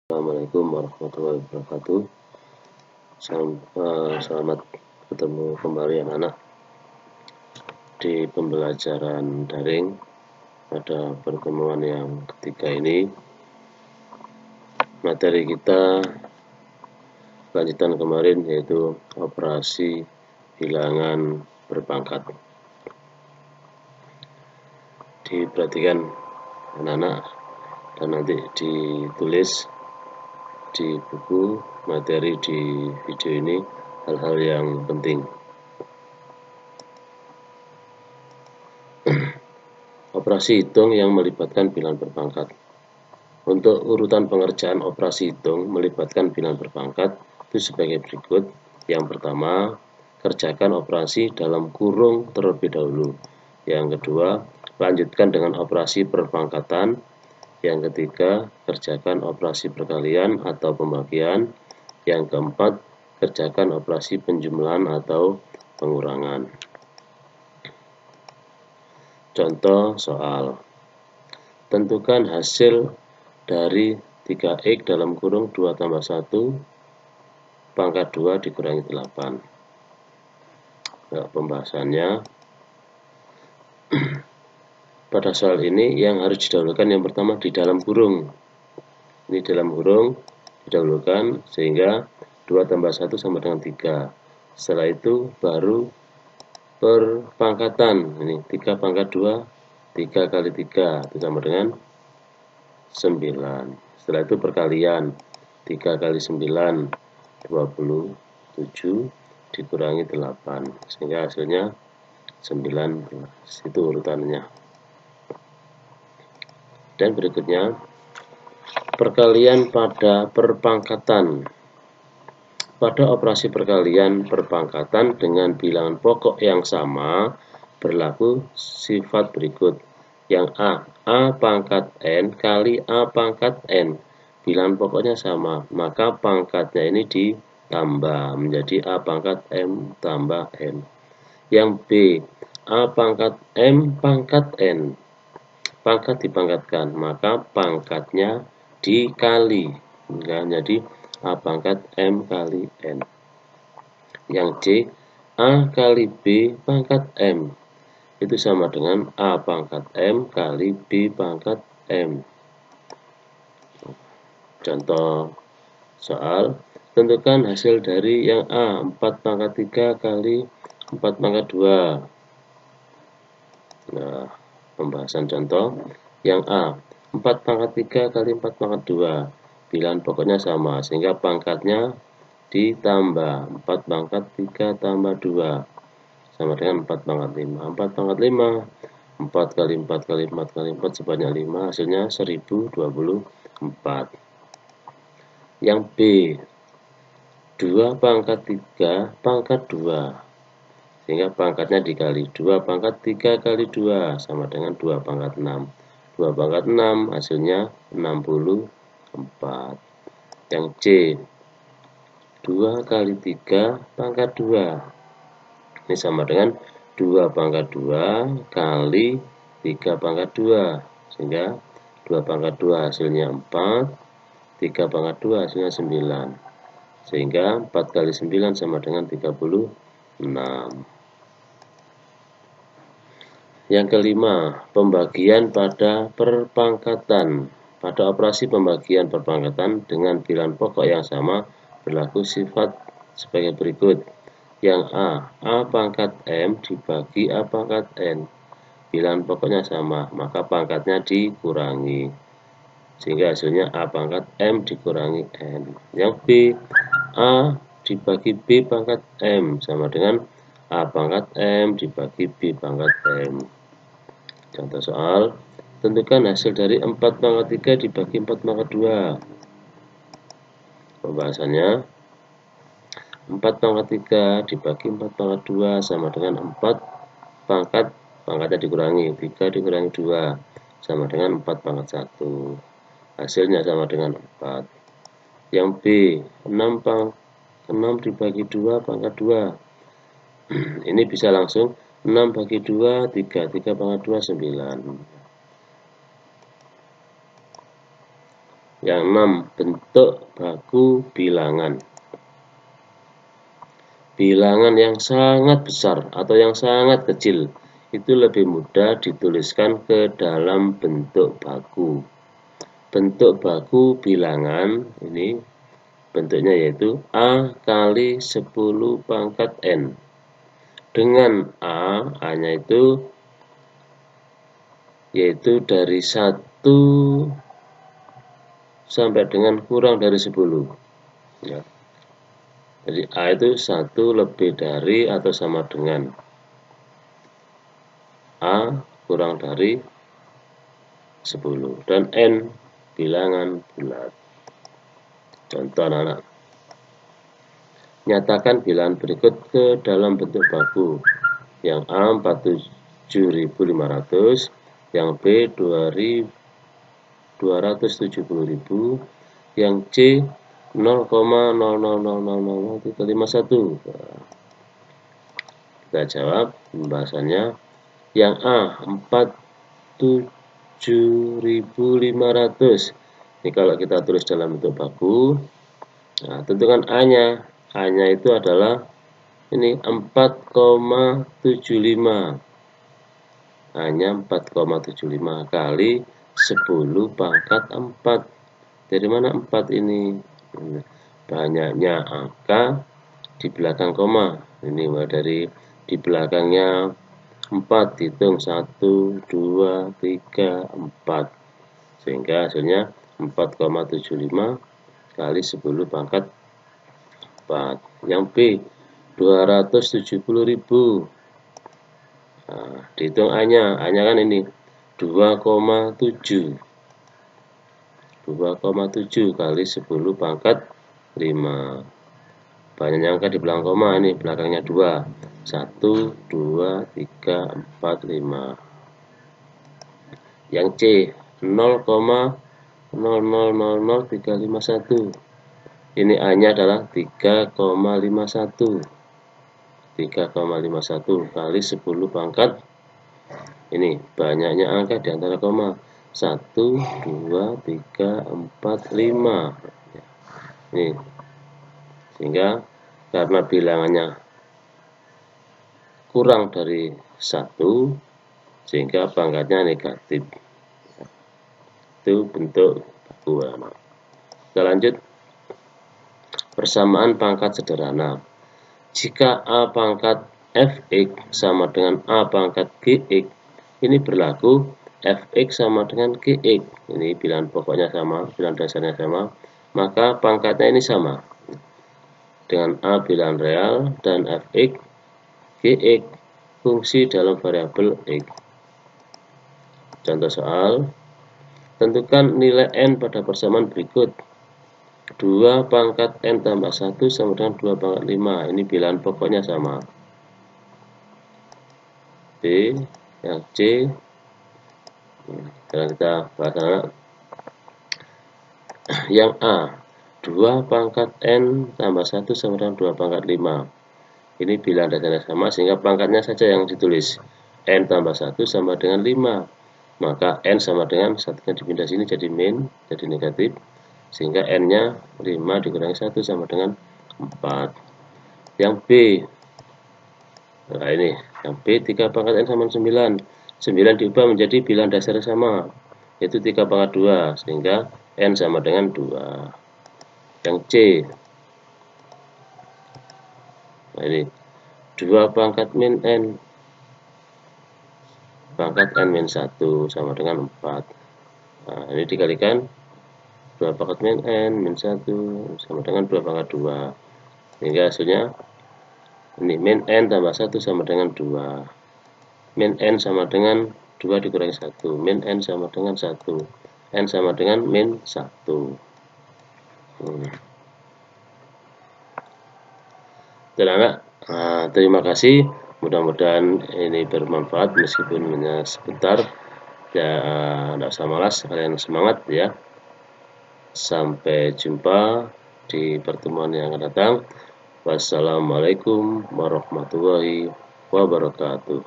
Assalamualaikum warahmatullahi wabarakatuh. Selamat ketemu kembali anak-anak di pembelajaran daring pada pertemuan yang ketiga ini. Materi kita lanjutan kemarin yaitu operasi bilangan berpangkat. Diperhatikan anak-anak dan nanti ditulis di buku materi di video ini hal-hal yang penting. Operasi hitung yang melibatkan bilangan berpangkat. Untuk urutan pengerjaan operasi hitung melibatkan bilangan berpangkat itu sebagai berikut. Yang pertama, kerjakan operasi dalam kurung terlebih dahulu. Yang kedua, lanjutkan dengan operasi perpangkatan. Yang ketiga, kerjakan operasi perkalian atau pembagian. Yang keempat, kerjakan operasi penjumlahan atau pengurangan. Contoh soal. Tentukan hasil dari 3x dalam kurung 2 tambah 1 pangkat 2 dikurangi 8. Nah, pembahasannya. Pada soal ini yang harus didahulukan yang pertama di dalam kurung. Ini dalam kurung didahulukan sehingga 2 tambah 1 sama dengan 3. Setelah itu baru perpangkatan. Ini 3 pangkat 2, 3 kali 3 itu sama dengan 9. Setelah itu perkalian 3 kali 9 27 dikurangi 8 sehingga hasilnya 19. Itu urutannya. Dan berikutnya perkalian pada perpangkatan. Pada operasi perkalian perpangkatan dengan bilangan pokok yang sama berlaku sifat berikut. Yang A pangkat N kali A pangkat N. Bilangan pokoknya sama, maka pangkatnya ini ditambah menjadi A pangkat M tambah N. Yang B, A pangkat M pangkat N. Pangkat dipangkatkan, maka pangkatnya dikali. Jadi A pangkat M kali N. Yang C, A kali B pangkat M. Itu sama dengan A pangkat M kali B pangkat M. Contoh soal, tentukan hasil dari yang A 4 pangkat 3 kali 4 pangkat 2. Nah, pembahasan contoh yang A 4 pangkat 3 kali 4 pangkat 2. Bilangan pokoknya sama sehingga pangkatnya ditambah 4 pangkat 3 tambah 2 sama dengan 4 pangkat 5. 4 pangkat 5 4 kali 4 kali 4 kali 4 sebanyak 5, hasilnya 1024. Yang B 2 pangkat 3 pangkat 2 sehingga pangkatnya dikali 2 pangkat 3 kali 2 sama dengan 2 pangkat 6. 2 pangkat 6 hasilnya 64. Yang C 2 kali 3 pangkat 2. Ini sama dengan 2 pangkat 2 kali 3 pangkat 2. Sehingga 2 pangkat 2 hasilnya 4. 3 pangkat 2 hasilnya 9. Sehingga 4 kali 9 sama dengan 36. Yang kelima, pembagian pada perpangkatan. Pada operasi pembagian perpangkatan dengan bilangan pokok yang sama berlaku sifat sebagai berikut. Yang A pangkat M dibagi A pangkat N. Bilangan pokoknya sama, maka pangkatnya dikurangi. Sehingga hasilnya A pangkat M dikurangi N. Yang B, A dibagi B pangkat M sama dengan A pangkat M dibagi B pangkat M. Contoh soal, tentukan hasil dari 4 pangkat 3 dibagi 4 pangkat 2. Pembahasannya, 4 pangkat 3 dibagi 4 pangkat 2 sama dengan 4 pangkatnya dikurangi, 3 dikurangi 2 sama dengan 4 pangkat 1. Hasilnya sama dengan 4. Yang B, 6 dibagi 2 pangkat 2. Ini bisa langsung 6 bagi 2, 3. 3 pangkat 2, 9. Yang 6, bentuk baku bilangan. Bilangan yang sangat besar atau yang sangat kecil itu lebih mudah dituliskan ke dalam bentuk baku. Bentuk baku bilangan ini bentuknya yaitu A kali 10 pangkat N. Dengan A-nya itu yaitu dari 1 sampai dengan kurang dari 10. Ya. Jadi A itu 1 lebih dari atau sama dengan A kurang dari 10. Dan N bilangan bulat. Contoh anak-anak. Nyatakan bilangan berikut ke dalam bentuk baku. Yang A 47.500, yang B 270.000, yang C 0,00000351. Kita jawab pembahasannya. Yang A 47.500. Ini kalau kita tulis dalam bentuk baku, nah, tentukan A-nya. A-nya itu adalah ini 4,75. A-nya 4,75 kali 10 pangkat 4. Dari mana 4 ini? Banyaknya angka di belakang koma. Ini dari di belakangnya 4, hitung 1, 2, 3, 4. Sehingga hasilnya 4,75 kali 10 pangkat 4. Yang B 270.000. Nah, dihitung A-nya. A-nya kan ini 2,7. 2,7 kali 10 pangkat 5. Banyaknya angka di belakang koma, ini belakangnya 2. 1, 2, 3, 4, 5. Yang C 0,000351. Ini A-nya adalah 3,51. 3,51 kali 10 pangkat ini banyaknya angka di antara koma. 1, 2, 3, 4, 5. Ini sehingga karena bilangannya kurang dari 1 sehingga pangkatnya negatif. Itu bentuk baku. Kita lanjut. Persamaan pangkat sederhana. Jika A pangkat Fx sama dengan A pangkat Gx, ini berlaku Fx sama dengan Gx. Ini bilangan pokoknya sama, bilangan dasarnya sama, maka pangkatnya ini sama. Dengan A bilangan real dan Fx, Gx fungsi dalam variabel X. Contoh soal, tentukan nilai N pada persamaan berikut. 2 pangkat N tambah 1 sama dengan 2 pangkat 5. Ini bilangan pokoknya sama. B, yang C. Sekarang kita bahas anak. Yang A, 2 pangkat N tambah 1 sama dengan 2 pangkat 5. Ini bilangan dasarnya sama sehingga pangkatnya saja yang ditulis. N tambah 1 sama dengan 5. Maka N sama dengan 1-nya dipindah sini jadi min, jadi negatif. Sehingga N-nya 5 dikurangi 1 sama dengan 4. Yang B, nah ini, yang B 3 pangkat N sama 9. 9 diubah menjadi bilangan dasar sama, yaitu 3 pangkat 2, sehingga N sama dengan 2. Yang C, nah ini, 2 pangkat min N, pangkat N min 1 sama dengan 4. Nah, ini dikalikan 2 pangkat min N min 1 sama dengan 2 pangkat 2. Sehingga hasilnya ini min N tambah 1 sama dengan 2. Min N sama dengan 2 dikurangi 1. Min N sama dengan 1. N sama dengan min 1. Anak-anak, terima kasih. Mudah-mudahan ini bermanfaat meskipun hanya sebentar. Ya, tidak usah malas, kalian semangat ya. Sampai jumpa di pertemuan yang akan datang. Wassalamualaikum warahmatullahi wabarakatuh.